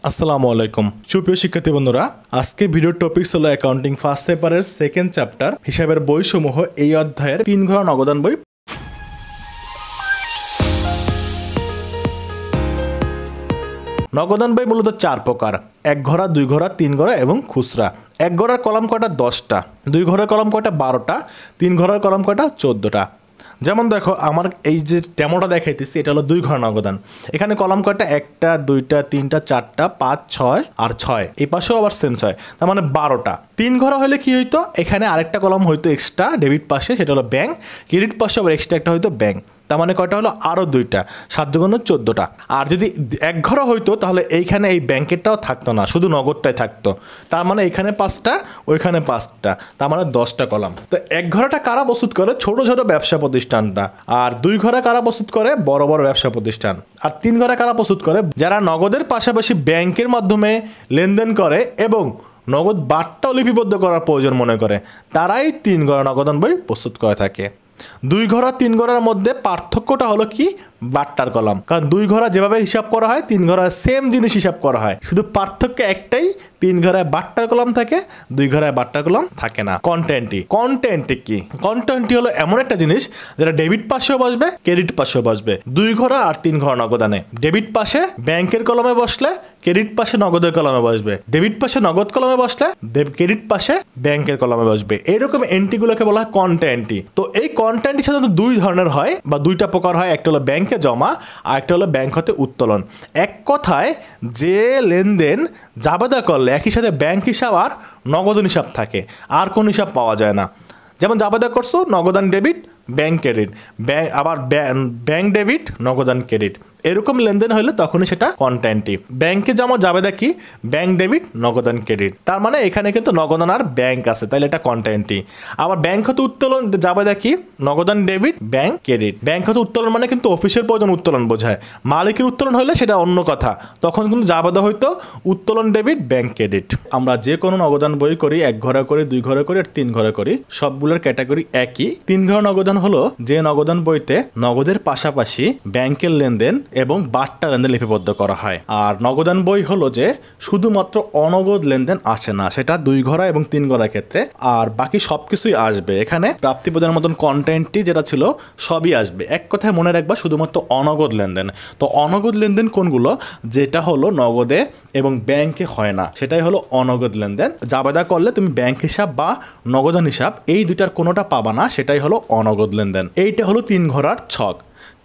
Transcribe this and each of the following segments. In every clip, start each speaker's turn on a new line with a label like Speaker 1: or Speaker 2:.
Speaker 1: আসসালামু আলাইকুম সুপ্রিয় শিক্ষার্থী বন্ধুরা, আজকে ভিডিওর টপিকস হলো অ্যাকাউন্টিং ফার্স্ট পেপারের সেকেন্ড চ্যাপ্টার হিসাবের বইসমূহ। এই অধ্যায়ের তিনঘরা নগদান বই। নগদান বই মূলত চার প্রকার: এক ঘরা, দুই ঘরা, তিন ঘরা এবং খুচরা। এক ঘরের কলাম কয়টা? 10টা। দুই ঘরের কলাম কয়টা? 12টা। তিন ঘরের কলাম কয়টা? 14টা। যেমন দেখো, আমার এই যে ডেমোটা দেখাইতেছি এটা হলো দুই ঘর নগদান। এখানে কলাম কয়টা? 1টা, 2টা, 3টা, 4টা, 5, 6 আর 6। এই পাশেও আবার সেম 6, তার মানে 12টা। তিন ঘর হলে কি হইতো? এখানে আরেকটা কলাম হইতো এক্সট্রা ডেবিট পাশে, সেটা হলো ব্যাংক। ক্রেডিট পাশে আবার এক্সট্রা একটা হইতো ব্যাংক। তার মানে কয়টা হলো? আরও 2টা। 7 দুগুণ 14টা। আর যদি এক ঘর হইতো তাহলে এইখানে এই ব্যাংকেরটাও থাকতো না, শুধু নগদটাই থাকতো। তার মানে এখানে 5টা, ওইখানে 5টা, তার মানে 10টা কলাম। তো এক ঘরটা কারা প্রস্তুত করে? ছোট ছোট ব্যবসা প্রতিষ্ঠানটা। আর দুই ঘরে কারা প্রস্তুত করে? বড় বড় ব্যবসা প্রতিষ্ঠান। আর তিন ঘরে কারা প্রস্তুত করে? যারা নগদের পাশাপাশি ব্যাংকের মাধ্যমে লেনদেন করে এবং নগদ বাট্টাও লিপিবদ্ধ করার প্রয়োজন মনে করে, তারাই তিন ঘরা নগদান বই প্রস্তুত করে থাকে। দুই ঘরা তিন ঘরার মধ্যে পার্থক্যটা হলো কি? বাট্টার কলাম। কারণ দুই ঘরা যেভাবে হিসাব করা হয়, তিন ঘরায় সেম জিনিস হিসাব করা হয়, শুধু পার্থক্য একটাই, তিন ঘরায় বাট্টার কলাম থাকে, দুই ঘরায় বাট্টার কলাম থাকে না। কন্টেন্টটি কি? কন্টেন্টটি হলো এমন একটা জিনিস যেটা ডেবিট পাশেও বসবে, ক্রেডিট পাশেও বসবে। দুই ঘরা আর তিন ঘরা নগদানে ডেবিট পাশে ব্যাংকের কলমে বসলে ক্রেডিট পাশে নগদের কলমে বসবে, ডেবিট পাশে নগদ কলমে বসলে ক্রেডিট পাশে ব্যাংকের কলমে বসবে। এইরকম এন্ট্রিগুলোকে বলা হয় কন্টেন্টটি। তো এই কন্টেন্টটি সাধারণত দুই ধরনের হয় বা দুইটা প্রকার হয়। একটা হলো ব্যাংকে জমা, আর একটা হলো ব্যাংক হতে উত্তোলন। এক কথায়, যে লেনদেন জাবেদা করলে একই সাথে ব্যাংক হিসাব আর নগদান হিসাব থাকে, আর কোন হিসাব পাওয়া যায় না। যেমন জাবেদা করছো, নগদান ডেবিট, ব্যাংক ক্রেডিট, আবার ব্যাংক ডেবিট, নগদান ক্রেডিট, এরকম লেনদেন হলে তখনই সেটা কন্টেন্টটি। ব্যাংকে জমা জাবেদা কি? ব্যাংক ডেবিট, নগদান ক্রেডিট। তার মানে এখানে কিন্তু নগদান আর ব্যাংক আছে, তাহলে এটা কন্টেন্টটি। আবার ব্যাংক হতে উত্তোলন জাবেদা কি? নগদান ডেবিট, ব্যাংক ক্রেডিট। ব্যাংক হতে উত্তোলন মানে কিন্তু অফিসের প্রয়োজন উত্তোলন বোঝায়। মালিকের উত্তোলন হলে সেটা অন্য কথা, তখন কিন্তু জাবেদা হইতো উত্তোলন ডেবিট, ব্যাংক ক্রেডিট। আমরা যে কোনো নগদান বই করি, এক ঘরে করি, দুই ঘরে করি আর তিন ঘরে করি, সবগুলোর ক্যাটাগরি একই। তিন ঘর নগদান হলো যে নগদান বইতে নগদের পাশাপাশি ব্যাংকের লেনদেন এবং বাট্টা লেনদেন লিপিবদ্ধ করা হয়। আর নগদান বই হলো যে শুধুমাত্র অনগদ লেনদেন আসে না, সেটা দুই ঘরা এবং তিন ঘরার ক্ষেত্রে, আর বাকি সবকিছুই আসবে। এখানে প্রাপ্তি প্রদানের মতন কন্টেন্টটি যেটা ছিল সবই আসবে। এক কথায় মনে রাখবা, শুধুমাত্র অনগদ লেনদেন। তো অনগদ লেনদেন কোনগুলো? যেটা হলো নগদে এবং ব্যাংকে হয় না, সেটাই হলো অনগদ লেনদেন। জাবেদা করলে তুমি ব্যাংক হিসাব বা নগদান হিসাব এই দুইটার কোনোটা পাবা না, সেটাই হলো অনগদ লেনদেন। এইটা হলো তিন ঘরার ছক।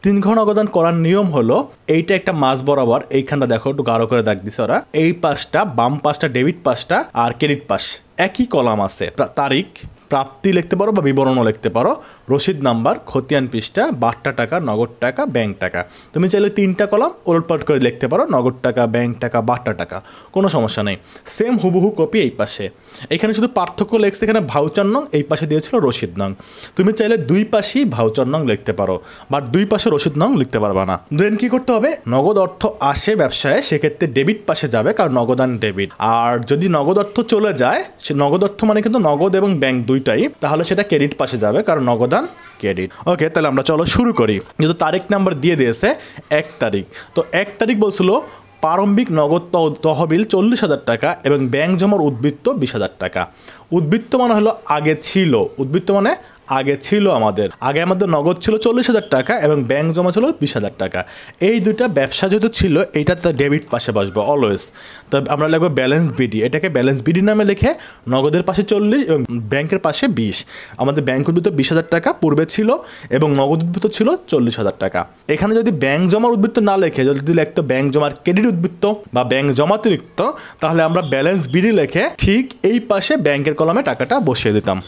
Speaker 1: তিন ঘর নগদান করার নিয়ম হলো, এইটা একটা মাছ বরাবর, এইখানটা দেখো একটু গাঢ় করে দাগ দিছে ওরা। এই পাশটা, বাম পাশটা ডেবিট পাশটা আর ক্রেডিট পাশ একই কলাম আছে। তারিখ, প্রাপ্তি লিখতে পারো বা বিবরণও লিখতে পারো, রসিদ নাম্বার, খতিয়ান পৃষ্ঠা, বাট্টা টাকা, নগদ টাকা, ব্যাংক টাকা। তুমি চাইলে 3টা কলাম ওলটপালট করে লিখতে পারো, নগদ টাকা, ব্যাংক টাকা, বাট্টা টাকা, কোনো সমস্যা নেই। সেম হুবহু কপি এই পাশে। এখানে শুধু পার্থক্য লেখছে, এখানে ভাউচার নং, এই পাশে দিয়েছিল রসিদ নং। তুমি চাইলে দুই পাশেই ভাউচার নং লিখতে পারো, বাট দুই পাশে রসিদ নং লিখতে পারবা না। দেন কি করতে হবে? নগদ অর্থ আসে ব্যবসায়, সেক্ষেত্রে ডেবিট পাশে যাবে, কারণ নগদান ডেবিট। আর যদি নগদ অর্থ চলে যায়, সে নগদ অর্থ মানে কিন্তু নগদ এবং ব্যাংক দুইটাই, তাহলে সেটা ক্রেডিট পাশে যাবে, কারণ নগদান ক্রেডিট। ওকে, তাহলে আমরা চলো শুরু করি। যেহেতু তারিখ নাম্বার দিয়ে দিয়েছে 1 তারিখ, তো 1 তারিখ বলছিল প্রারম্ভিক নগদ তহবিল 40,000 টাকা এবং ব্যাংক জমার উদ্বৃত্ত 20,000 টাকা। উদ্বৃত্ত মানে হলো আগে ছিল, উদ্বৃত্ত মানে আগে ছিল আমাদের নগদ ছিল 40,000 টাকা এবং ব্যাংক জমা ছিল 20,000 টাকা। এই দুইটা ব্যবসা যেহেতু ছিল, এইটা তো ডেবিট পাশে বসবে অলওয়েজ। তো আমরা লিখবো ব্যালেন্স বিডি, এটাকে ব্যালেন্স বিডি নামে লিখে নগদের পাশে 40 এবং ব্যাংকের পাশে 20। আমাদের ব্যাংক উদ্বৃত্ত 20,000 টাকা পূর্বে ছিল এবং নগদ উদ্বৃত্ত ছিল 40,000 টাকা। এখানে যদি ব্যাংক জমার উদ্বৃত্ত না লিখে যদি লিখতো ব্যাংক জমার ক্রেডিট উদ্বৃত্ত বা ব্যাংক জমাতিরিক্ত, তাহলে আমরা ব্যালেন্স বিডি লিখে ঠিক এই পাশে ব্যাংকের কলমে টাকাটা বসিয়ে দিতাম।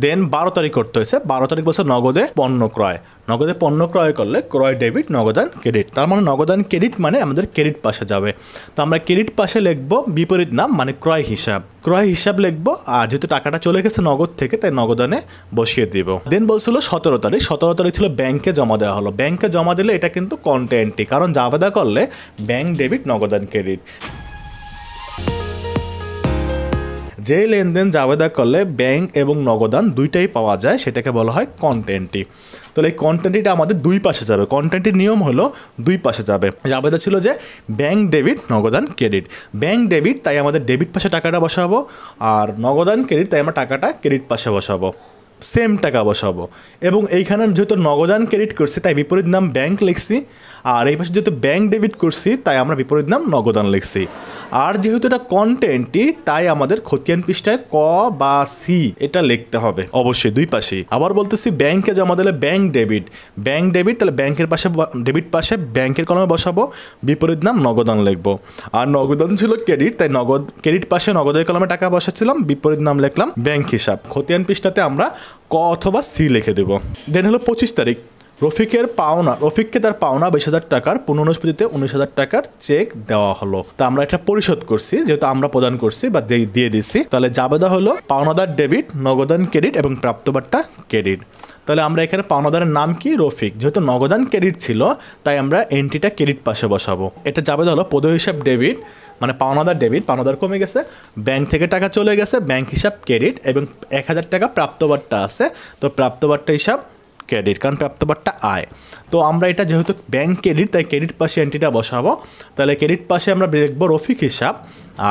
Speaker 1: দেন 12 তারিখ করতে হয়েছে। 12 তারিখ বলছে নগদে পণ্য ক্রয়। নগদে পণ্য ক্রয় করলে ক্রয় ডেবিট, নগদান ক্রেডিট। তার মানে নগদান ক্রেডিট মানে আমাদের ক্রেডিট পাশে যাবে। তো আমরা ক্রেডিট পাশে লিখবো বিপরীত নাম, মানে ক্রয় হিসাব। ক্রয় হিসাব লিখবো, আর যেহেতু টাকাটা চলে গেছে নগদ থেকে, তাই নগদানে বসিয়ে দিব। দেন বলছিল 17 তারিখ। 17 তারিখ ছিল ব্যাংকে জমা দেওয়া হলো। ব্যাংকে জমা দিলে এটা কিন্তু কন্টেন্টই, কারণ জাবেদা করলে ব্যাংক ডেবিট, নগদান ক্রেডিট। যে লেনদেন জাবেদা করলে ব্যাংক এবং নগদান দুইটাই পাওয়া যায় সেটাকে বলা হয় কন্টেন্টি। তাহলে এই কন্টেন্টিটা আমাদের দুই পাশে যাবে। কন্টেন্টির নিয়ম হলো দুই পাশে যাবে। জাবেদা ছিল যে ব্যাংক ডেবিট নগদান ক্রেডিট। ব্যাংক ডেবিট তাই আমাদের ডেবিট পাশে টাকাটা বসাবো, আর নগদান ক্রেডিট তাই আমরা টাকাটা ক্রেডিট পাশে বসাবো, সেম টাকা বসাবো। এবং এইখানে যেহেতু নগদান ক্রেডিট করছি তাই বিপরীত নাম ব্যাংক লিখছি, আর এই পাশে যেহেতু ব্যাংক ডেবিট করছি তাই আমরা বিপরীত নাম নগদান লিখছি। আর যেহেতু এটা কন্টেন্টই তাই আমাদের খতিয়ান পৃষ্ঠায় ক বা সি এটা লিখতে হবে অবশ্যই দুই পাশেই। আবার বলতেছি ব্যাংকে জমা দিলে ব্যাংক ডেবিট, ব্যাংক ডেবিট তাহলে ব্যাংকের পাশে ডেবিট পাশে ব্যাংকের কলমে বসাবো, বিপরীত নাম নগদান লিখবো। আর নগদান ছিল ক্রেডিট তাই নগদ ক্রেডিট পাশে নগদের কলমে টাকা বসাচ্ছিলাম, বিপরীত নাম লিখলাম ব্যাংক হিসাব। খতিয়ান পৃষ্ঠাতে আমরা ক অথবা সি লিখে দেবো। দেন হলো 25 তারিখ, রফিককে তার পাওনা 20,000 টাকার পুনঃস্ফীতিতে 19,000 টাকার চেক দেওয়া হলো। তা আমরা এটা পরিশোধ করছি, যেহেতু আমরা প্রদান করছি বা দিয়ে দিচ্ছি, তাহলে জাবেদা হলো পাওনাদার ডেবিট, নগদান ক্রেডিট এবং প্রাপ্তবারটা ক্রেডিট। তাহলে আমরা এখানে পাওনাদারের নাম কি? রফিক। যেহেতু নগদান ক্রেডিট ছিল তাই আমরা এন্ট্রিটা ক্রেডিট পাশে বসাবো। এটা জাবেদা হলো পদেয় হিসাব ডেবিট, মানে পাওনাদার ডেবিট, পাওনাদার কমে গেছে, ব্যাংক থেকে টাকা চলে গেছে, ব্যাংক হিসাব ক্রেডিট এবং 1,000 টাকা প্রাপ্তবারটা আছে, তো প্রাপ্তবারটা হিসাব ক্রেডিট, কারণ প্রাপ্তবারটা আয়। তো আমরা এটা যেহেতু ব্যাংক ক্রেডিট তাই ক্রেডিট পাশে এন্ট্রিটা বসাবো। তাহলে ক্রেডিট পাশে আমরা লিখবো রফিক হিসাব,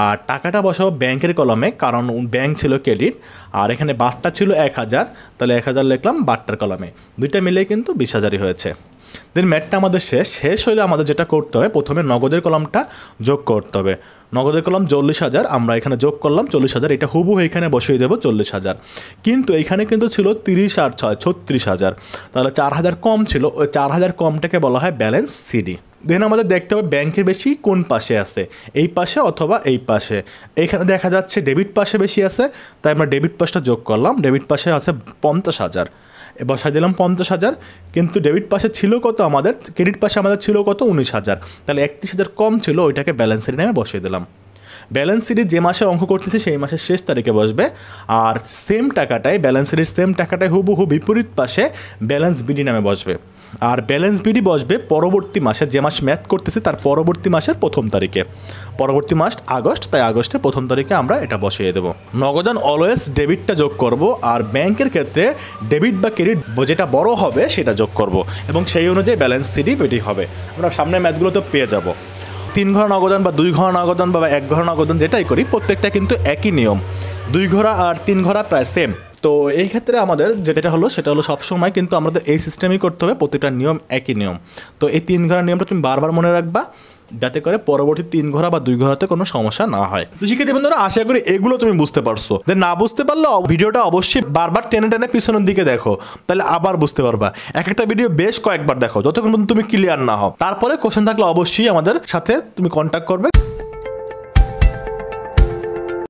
Speaker 1: আর টাকাটা বসাবো ব্যাংকের কলমে, কারণ ব্যাংক ছিল ক্রেডিট, আর এখানে বারটা ছিল 1,000, তাহলে 1,000 লিখলাম বারটার কলমে। দুইটা মিলে কিন্তু 20,000ই হয়েছে। দেন ম্যাথটা আমাদের শেষ হলে আমাদের যেটা করতে হবে, প্রথমে নগদের কলমটা যোগ করতে হবে। নগদের কলম 40,000, আমরা এখানে যোগ করলাম 40,000, এটা হুবহু এখানে বসিয়ে দেবো 40,000। কিন্তু এইখানে কিন্তু ছিল 30 আর 6 36,000, তাহলে 4,000 কম ছিল, ওই 4,000 কমটাকে বলা হয় ব্যালেন্স সিডি। দেন আমাদের দেখতে হবে ব্যাংকের বেশি কোন পাশে আছে, এই পাশে অথবা এই পাশে। এখানে দেখা যাচ্ছে ডেবিট পাশে বেশি আছে, তাই আমরা ডেবিট পাশটা যোগ করলাম। ডেবিট পাশে আছে 50,000, বসাই দিলাম 50,000। কিন্তু ডেবিট পাশে ছিল কত আমাদের, ক্রেডিট পাশে আমাদের ছিল কত 19,000, তাহলে 31,000 কম ছিল, ওইটাকে ব্যালেন্স সিডি নামে বসিয়ে দিলাম। ব্যালেন্স সিডি যে মাসে অঙ্ক করতেছি সেই মাসের শেষ তারিখে বসবে, আর সেম টাকাটাই ব্যালেন্স সিডির সেম টাকাটাই হুবহু বিপরীত পাশে ব্যালেন্স বিডি নামে বসবে। আর ব্যালেন্স বিডি বসবে পরবর্তী মাসে, যে মাস ম্যাথ করতেছি তার পরবর্তী মাসের 1ম তারিখে। পরবর্তী মাস আগস্ট, তাই আগস্টের 1ম তারিখে আমরা এটা বসিয়ে দেবো। নগদান অলওয়েজ ডেবিটটা যোগ করব, আর ব্যাংকের ক্ষেত্রে ডেবিট বা ক্রেডিট যেটা বড় হবে সেটা যোগ করব, এবং সেই অনুযায়ী ব্যালেন্স সিডি বেটি হবে। আমরা সামনের ম্যাথগুলোতে পেয়ে যাব। 3 ঘর নগদান বা 2 ঘর নগদান বা 1 ঘর নগদান যেটাই করি, প্রত্যেকটা কিন্তু একই নিয়ম। 2 ঘোড়া আর 3 ঘোড়া প্রায় সেম। তো এই ক্ষেত্রে আমাদের যেটা হলো সেটা হলো সবসময় কিন্তু আমাদের এই সিস্টেমই করতে হবে, প্রত্যেকটা নিয়ম একই নিয়ম। তো এই 3 ঘোড়ার নিয়মটা তুমি বারবার মনে রাখবা, যাতে করে পরবর্তী 3 ঘোড়া বা 2 ঘোড়াতে কোনো সমস্যা না হয়। তো শিক্ষার্থী বন্ধুরা, আশা করি এগুলো তুমি বুঝতে পারছো। যে না বুঝতে পারলে ভিডিওটা অবশ্যই বারবার টেনে পিছনের দিকে দেখো, তাহলে আবার বুঝতে পারবা। একটা ভিডিও বেশ কয়েকবার দেখো, যতক্ষণ পর্যন্ত তুমি ক্লিয়ার না হও। তারপরে কোশ্চেন থাকলে অবশ্যই আমাদের সাথে তুমি কন্ট্যাক্ট করবে।